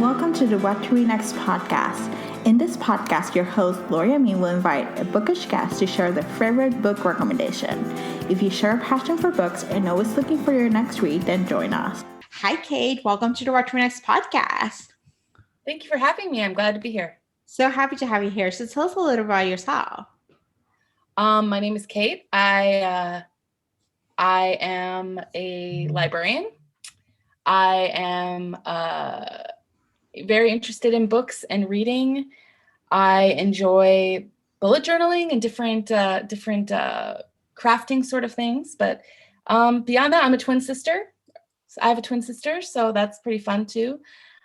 and welcome to the What to Read Next podcast. In this podcast, your host, Gloria Me, will invite a bookish guest to share their favorite book recommendation. If you share a passion for books and always looking for your next read, then join us. Hi, Kate. Welcome to the What to Read Next podcast. Thank you for having me. I'm glad to be here. So happy to have you here. So tell us a little about yourself. My name is Kate. I am a librarian. I am very interested in books and reading. I enjoy bullet journaling and different crafting sort of things. But beyond that, I'm a twin sister. So I have a twin sister, so that's pretty fun too.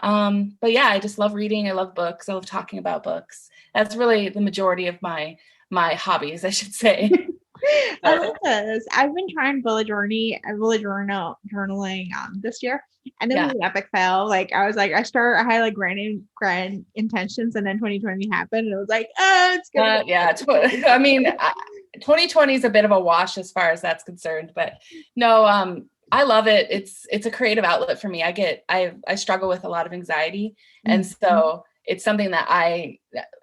But yeah, I just love reading. I love books. I love talking about books. That's really the majority of my hobbies, I should say. I love this. I've been trying bullet journaling this year, and it was an epic fail. Like I had like grand intentions, and then 2020 happened, and it was like, it's gonna. I mean, 2020 is a bit of a wash as far as that's concerned, but no, I love it. It's a creative outlet for me. I struggle with a lot of anxiety, and so it's something that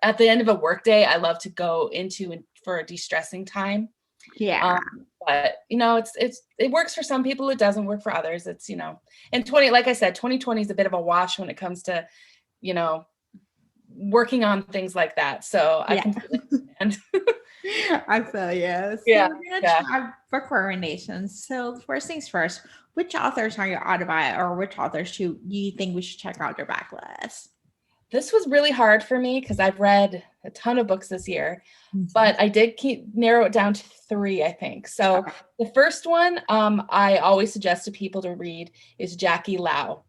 at the end of a workday, I love to go into for a de-stressing time. Yeah. But it works for some people. It doesn't work for others. It's, and like I said, 2020 is a bit of a wash when it comes to, working on things like that. So I completely understand. I feel you. So we're going to try book recommendations. So first things first, which authors are you out about, or which authors do you think we should check out their backlist? This was really hard for me because I've read a ton of books this year, but I did narrow it down to 3, I think. So the first one I always suggest to people to read is Jackie Lau.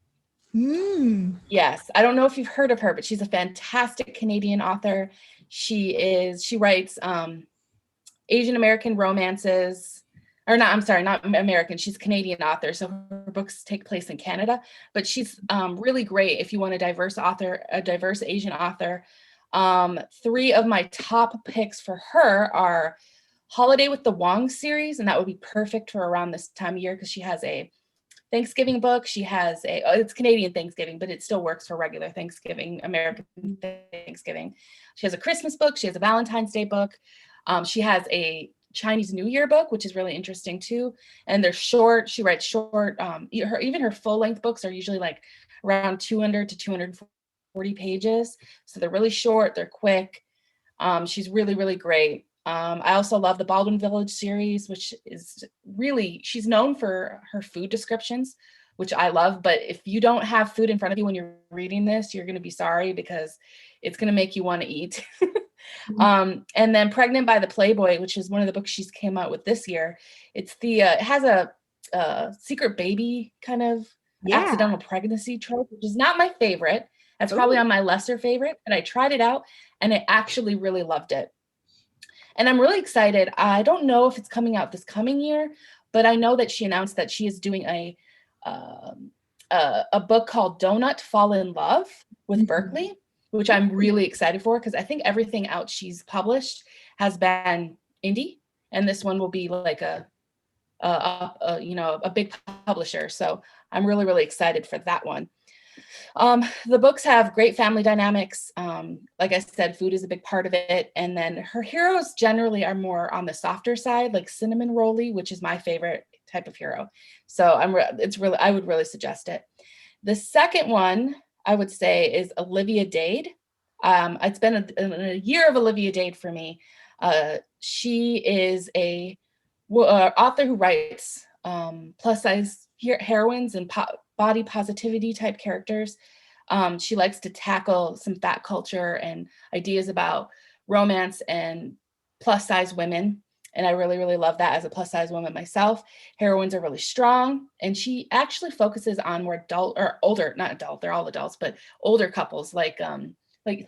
Yes. I don't know if you've heard of her, but she's a fantastic Canadian author. She writes Asian American romances. Or not, I'm sorry, not American. She's a Canadian author, so her books take place in Canada. But she's really great if you want a diverse Asian author. 3 of my top picks for her are Holiday with the Wong series, and that would be perfect for around this time of year because she has a Thanksgiving book. She has it's Canadian Thanksgiving, but it still works for regular Thanksgiving, American Thanksgiving. She has a Christmas book. She has a Valentine's Day book. She has a Chinese New Year book, which is really interesting too. And they're short. She writes short. Even her full length books are usually like around 200 to 240 pages. So they're really short. They're quick. She's really, really great. I also love the Baldwin Village series, which is she's known for her food descriptions, which I love. But if you don't have food in front of you when you're reading this, you're going to be sorry because it's going to make you want to eat. And then Pregnant by the Playboy, which is one of the books she's came out with this year. It's it has a secret baby kind of accidental pregnancy trope, which is not my favorite. That's probably on my lesser favorite, but I tried it out and I actually really loved it. And I'm really excited. I don't know if it's coming out this coming year, but I know that she announced that she is doing a book called Donut Fall in Love with Berkeley, which I'm really excited for because I think everything out she's published has been indie, and this one will be like a big publisher. So I'm really, really excited for that one. The books have great family dynamics. Like I said, food is a big part of it. And then her heroes generally are more on the softer side, like Cinnamon Rolly, which is my favorite type of hero. So I would really suggest it. The second one I would say is Olivia Dade. It's been a year of Olivia Dade for me. She is a author who writes plus size heroines and body positivity type characters. She likes to tackle some fat culture and ideas about romance and plus size women. And I really, really love that as a plus size woman myself. Heroines are really strong. And she actually focuses on more adult or older, not adult, they're all adults, but older couples like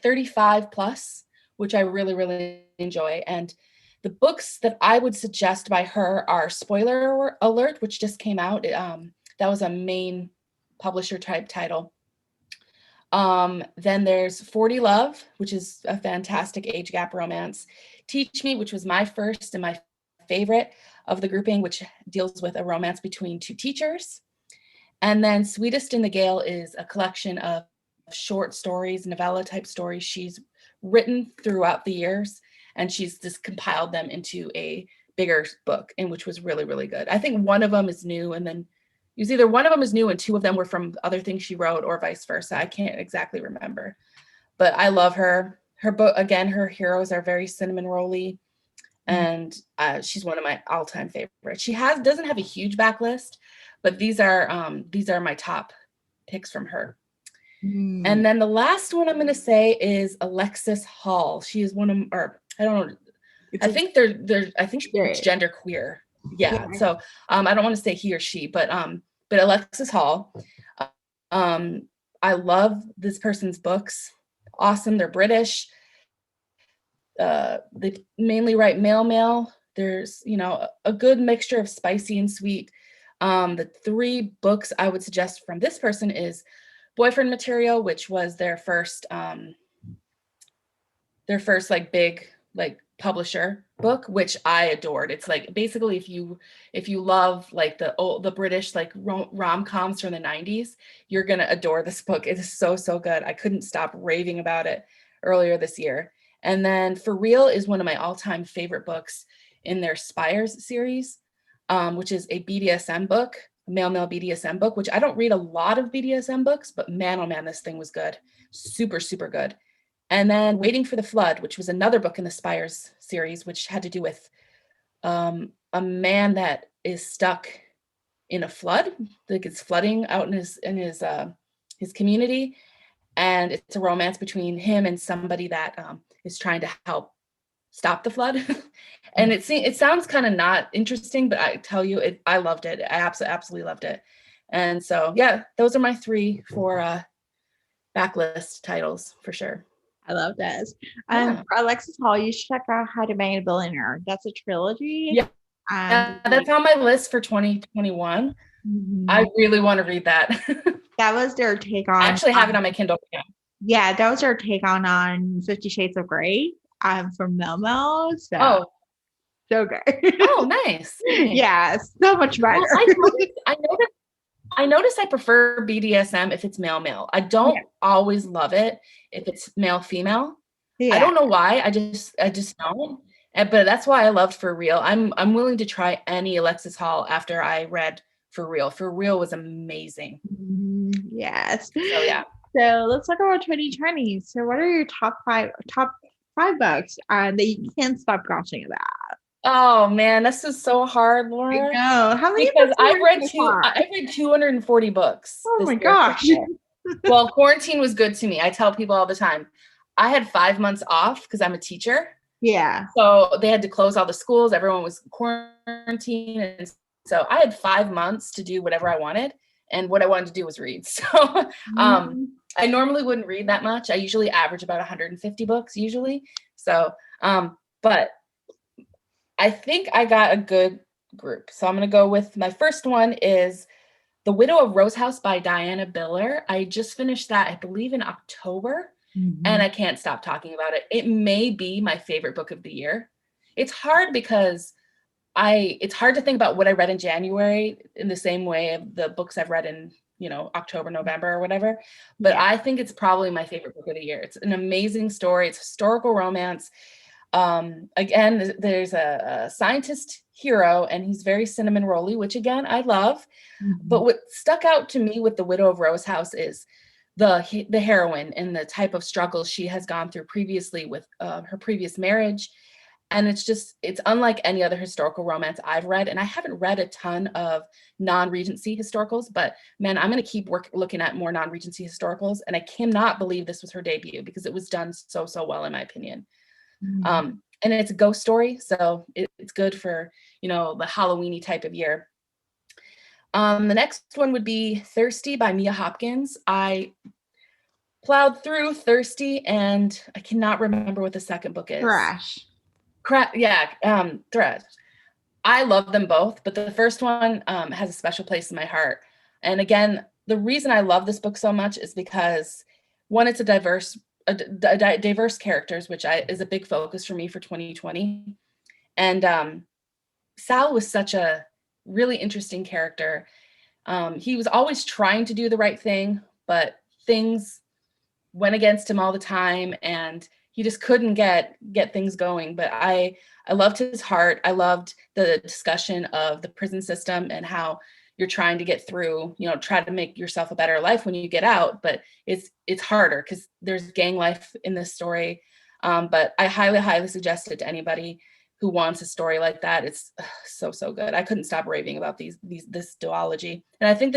35 plus, which I really, really enjoy. And the books that I would suggest by her are Spoiler Alert, which just came out. That was a main publisher type title. Then there's 40 Love, which is a fantastic age gap romance. Teach Me, which was my first and my favorite of the grouping, which deals with a romance between 2 teachers. And then Sweetest in the Gale is a collection of short stories, novella type stories she's written throughout the years, and she's just compiled them into a bigger book, and which was really, really good. I think one of them is new, and then it was either one of them is new and two of them were from other things she wrote, or vice versa. I can't exactly remember, but I love her. Her book, again, her heroes are very cinnamon rolly, and she's one of my all-time favorites. She doesn't have a huge backlist, but these are my top picks from her. And then the last one I'm going to say is Alexis Hall. She is one of, or I don't know, I think she's gender queer. Yeah. So I don't want to say he or she, but Alexis Hall. I love this person's books. Awesome. They're British. They mainly write male. There's, a good mixture of spicy and sweet. The three books I would suggest from this person is Boyfriend Material, which was their first like big like publisher book, which I adored. It's like basically if you love like the British like rom-coms from the 90s, you're gonna adore this book. It is so good. I couldn't stop raving about it earlier this year. And then For Real is one of my all-time favorite books in their Spires series, which is a BDSM book, male BDSM book, which I don't read a lot of BDSM books, but man, oh man, this thing was good. Super good. And then Waiting for the Flood, which was another book in the Spires series, which had to do with a man that is stuck in a flood, like it's flooding out in his community. And it's a romance between him and somebody that is trying to help stop the flood. And it sounds kind of not interesting, but I tell you, I loved it. I absolutely loved it. And so, yeah, those are my three for backlist titles for sure. I love this. For Alexis Hall, you should check out How to Marry a Billionaire. That's a trilogy. Yeah, that's on my list for 2021. I really want to read that. That was their take on. I actually have it on my Kindle. Yeah, that was their take on 50 Shades of Grey. From Melmo. So good. Oh, nice. Yeah, so much better. Well, I noticed I prefer BDSM if it's male. I don't always love it if it's male-female. Yeah. I don't know why. I just don't. But that's why I loved For Real. I'm willing to try any Alexis Hall after I read For Real. For Real was amazing. Yes. So yeah. So let's talk about 2020. So what are your top five books that you can't stop gushing about? Oh man, this is so hard, Laura. I know. How many? Because I read 240 books. Oh my gosh. Well, quarantine was good to me. I tell people all the time. I had 5 months off because I'm a teacher. Yeah. So they had to close all the schools. Everyone was quarantined. And so I had 5 months to do whatever I wanted. And what I wanted to do was read. So I normally wouldn't read that much. I usually average about 150 books usually. So, but I think I got a good group. So I'm going to go with my first one is The Widow of Rose House by Diana Biller. I just finished that, I believe, in October, and I can't stop talking about it. It may be my favorite book of the year. It's hard because it's hard to think about what I read in January in the same way of the books I've read in, October, November or whatever. But I think it's probably my favorite book of the year. It's an amazing story. It's historical romance. Again, there's a scientist hero and he's very cinnamon rolly, which again, I love. But what stuck out to me with The Widow of Rose House is the heroine and the type of struggles she has gone through previously with her previous marriage. And it's unlike any other historical romance I've read. And I haven't read a ton of non-Regency historicals, but man, I'm going to keep looking at more non-Regency historicals. And I cannot believe this was her debut because it was done so well, in my opinion. And it's a ghost story. So it's good for, the Halloween-y type of year. The next one would be Thirsty by Mia Hopkins. I plowed through Thirsty and I cannot remember what the second book is. Thrash. Thread. I love them both, but the first one has a special place in my heart. And again, the reason I love this book so much is because one, it's diverse characters, which is a big focus for me for 2020. And Sal was such a really interesting character. He was always trying to do the right thing, but things went against him all the time, and he just couldn't get things going. But I loved his heart. I loved the discussion of the prison system and how you're trying to get through, try to make yourself a better life when you get out, but it's harder because there's gang life in this story. But I highly suggest it to anybody who wants a story like that. It's so good. I couldn't stop raving about this duology. And I think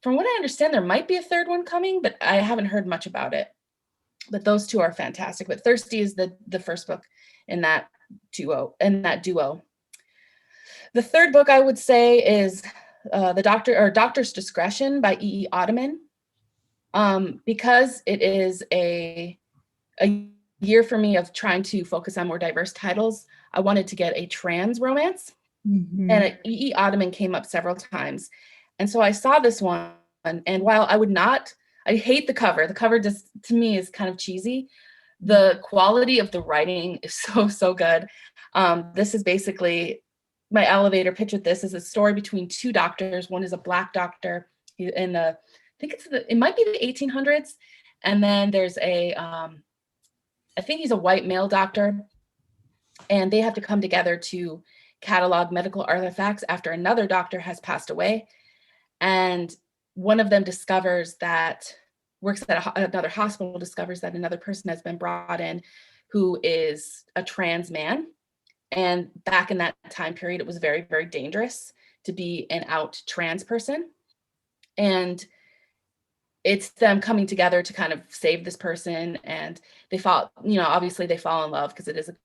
from what I understand, there might be a third one coming, but I haven't heard much about it. But those two are fantastic. But Thirsty is the first book in that duo. The third book I would say is Doctor's Discretion by E.E. Ottoman. Because it is a year for me of trying to focus on more diverse titles, I wanted to get a trans romance. And E.E. Ottoman came up several times. And so I saw this one, and while I hate the cover. The cover just, to me, is kind of cheesy. The quality of the writing is so good. This is basically my elevator pitch with this is a story between two doctors. One is a Black doctor in the, I think it might be the 1800s. And then there's I think he's a white male doctor. And they have to come together to catalog medical artifacts after another doctor has passed away. And one of them works at another hospital, discovers that another person has been brought in who is a trans man. And back in that time period, it was very, very dangerous to be an out trans person. And it's them coming together to kind of save this person. And they obviously they fall in love because it is a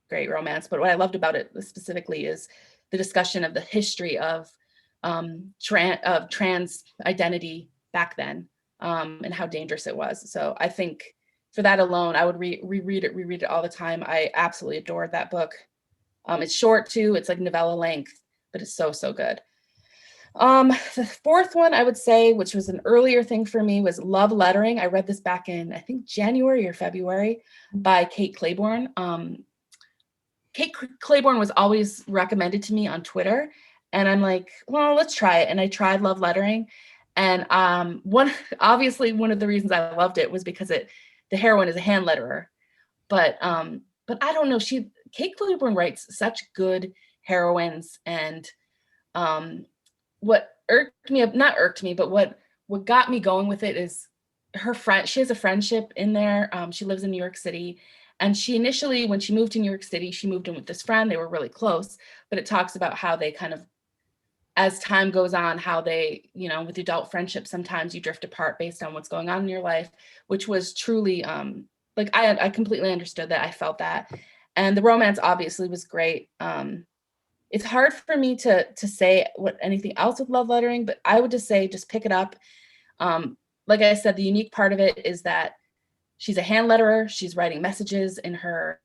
great romance. But what I loved about it specifically is the discussion of the history of trans identity back then, and how dangerous it was. So I think for that alone, I would reread it all the time. I absolutely adored that book. It's short too. It's like novella length, but it's so good. The fourth one I would say, which was an earlier thing for me, was Love Lettering. I read this back in, I think, January or February by Kate Claiborne. Kate Claiborne was always recommended to me on Twitter. And I'm like, well, let's try it. And I tried Love Lettering. And one of the reasons I loved it was because the heroine is a hand letterer. But I don't know, Kate Claiborne writes such good heroines. And what got me going with it is her friend. She has a friendship in there. She lives in New York City. And she initially, when she moved to New York City, she moved in with this friend. They were really close, but it talks about how they kind of, as time goes on, how they, with adult friendships, sometimes you drift apart based on what's going on in your life, which was truly, I completely understood that. I felt that. And the romance obviously was great. It's hard for me to say anything else with Love Lettering, but I would just say, just pick it up. Like I said, the unique part of it is that she's a hand letterer. She's writing messages in her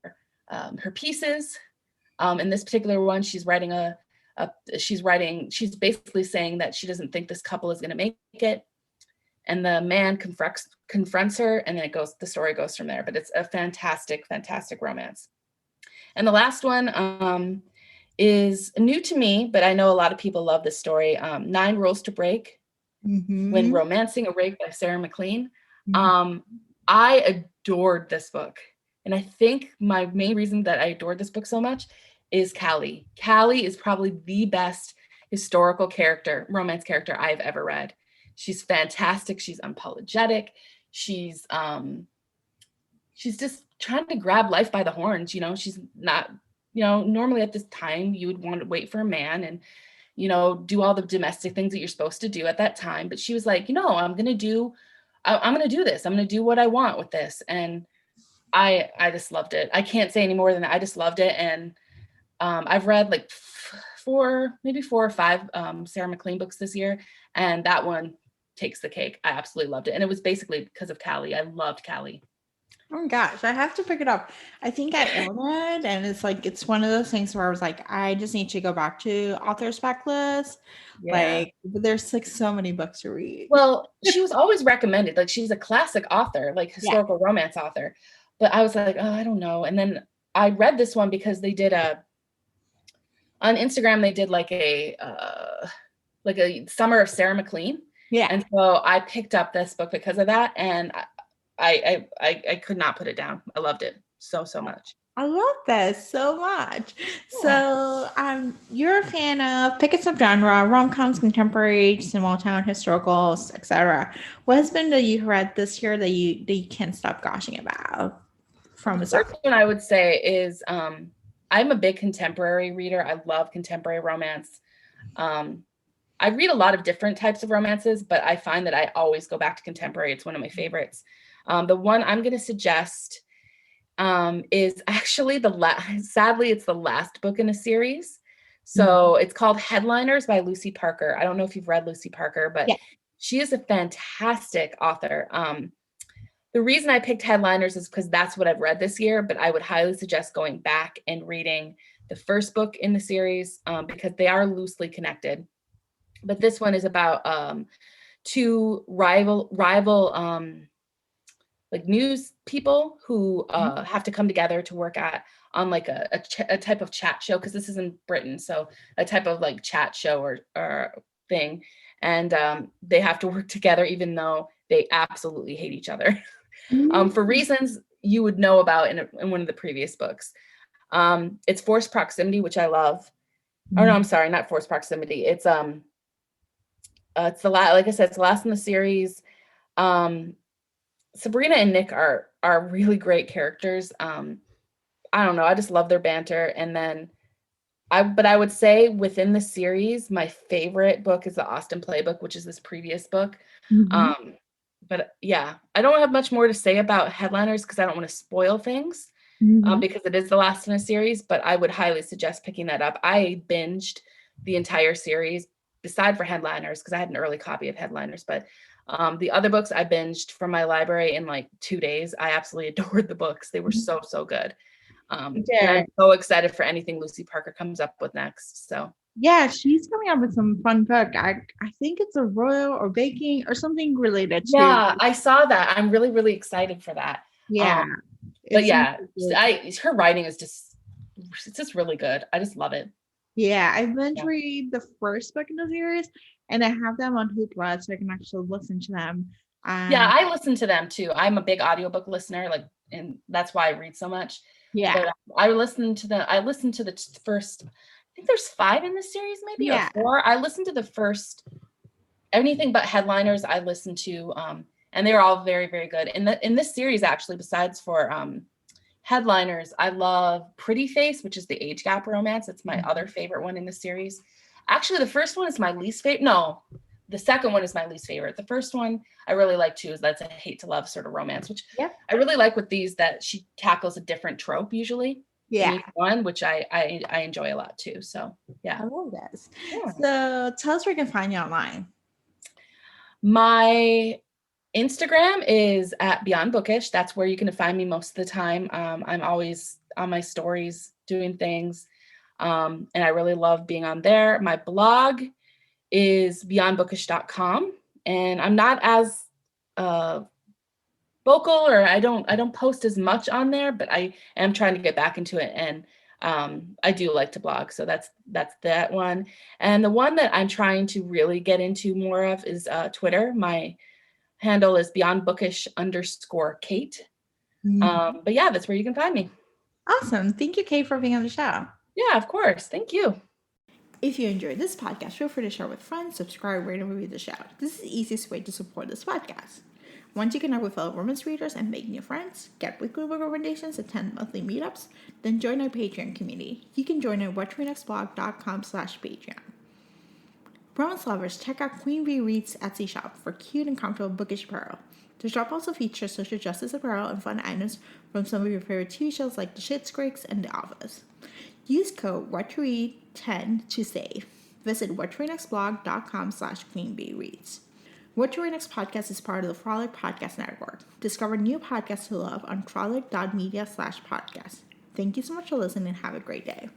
pieces. In this particular one, she's basically saying that she doesn't think this couple is going to make it. And the man confronts her, and then the story goes from there. But it's a fantastic romance. And the last one is new to me, but I know a lot of people love this story. 9 Rules to Break, When Romancing a Rake by Sarah McLean. I adored this book. And I think my main reason that I adored this book so much is Callie. Callie is probably the best historical romance character I've ever read. She's fantastic. She's unapologetic. She's just trying to grab life by the horns. She's not, normally at this time you would want to wait for a man and, do all the domestic things that you're supposed to do at that time. But she was like, I'm going to do this. I'm going to do what I want with this. And I just loved it. I can't say any more than that. I just loved it. And I've read like 4 or 5 Sarah McLean books this year. And that one takes the cake. I absolutely loved it. And it was basically because of Callie. I loved Callie. Oh my gosh, I have to pick it up. I think I own it, and it's one of those things where I was like, I just need to go back to author's backlist. Yeah. But there's so many books to read. Well, she was always recommended. Like, she's a classic author, like historical romance author. But I was like, oh, I don't know. And then I read this one because they did on Instagram, they did like a summer of Sarah McLean. Yeah. And so I picked up this book because of that. And I could not put it down. I loved it so much. I love this so much. Yeah. So, you're a fan of pick a subgenre, rom-coms, contemporary, small town, historicals, etc. What has been that you've read this year that you can't stop gushing about from The a first one I would say is I'm a big contemporary reader. I love contemporary romance. I read a lot of different types of romances, but I find that I always go back to contemporary. It's one of my favorites. The one I'm going to suggest is actually sadly, it's the last book in a series. So it's called Headliners by Lucy Parker. I don't know if you've read Lucy Parker, but she is a fantastic author. The reason I picked Headliners is because that's what I've read this year, but I would highly suggest going back and reading the first book in the series because they are loosely connected. But this one is about two rival like news people who have to come together to work on like a type of chat show, because this is in Britain, so a type of like chat show or thing, and they have to work together even though they absolutely hate each other for reasons you would know about in one of the previous books. It's forced proximity, which I love. Oh no, I'm sorry, not forced proximity. It's the like I said, it's the last in the series. Sabrina and Nick are really great characters. I don't know, I just love their banter. And then I would say within the series, my favorite book is the Austen Playbook, which is this previous book. But yeah, I don't have much more to say about Headliners because I don't want to spoil things because it is the last in a series, but I would highly suggest picking that up. I binged the entire series beside for Headliners because I had an early copy of Headliners, but the other books I binged from my library in like 2 days. I absolutely adored the books. They were so good. And I'm so excited for anything Lucy Parker comes up with next. So yeah, she's coming up with some fun book. I think it's a royal or baking or something related to. Yeah, I saw that. I'm really excited for that. Yeah. But yeah, her writing is it's just really good. I just love it. Yeah, I've been to read the first book in the series, and I have them on Hoopla, so I can actually listen to them. Yeah, I listen to them too. I'm a big audiobook listener, and that's why I read so much. Yeah, but I listened to the first. I think there's 5 in this series, maybe or 4. I listened to the first. Anything but Headliners, I listened to, and they're all very good. In this series, actually, besides for Headliners, I love Pretty Face, which is the age gap romance. It's my other favorite one in the series. Actually, the first one is my least favorite. No, the second one is my least favorite. The first one I really like too, is that's a hate to love sort of romance, which I really like with these, that she tackles a different trope usually. In each one, which I enjoy a lot too. So yeah. I love this. Yeah. So tell us where we can find you online. My Instagram is at Beyond Bookish. That's where you can find me most of the time. I'm always on my stories doing things. And I really love being on there. My blog is beyondbookish.com. And I'm not as vocal, or I don't post as much on there, but I am trying to get back into it. And I do like to blog. So that's that one. And the one that I'm trying to really get into more of is Twitter. My handle is beyondbookish_Kate. But yeah, that's where you can find me. Awesome. Thank you, Kate, for being on the show. Yeah, of course. Thank you. If you enjoyed this podcast, feel free to share with friends, subscribe, rate, and review the show. This is the easiest way to support this podcast. Once you connect with fellow romance readers and make new friends, get weekly book recommendations, attend monthly meetups, then join our Patreon community. You can join at whattoreadnextblog.com/Patreon. Romance lovers, check out Queen Bee Reads Etsy shop for cute and comfortable bookish apparel. The shop also features social justice apparel and fun items from some of your favorite TV shows like The Schitt's Creek and The Office. Use code WhatToRead10 to save. Visit whattoreadnextblog.com/QueenBeeReads. What to Read Next podcast is part of the Frolic Podcast Network. Discover new podcasts to love on frolic.media/podcast. Thank you so much for listening and have a great day.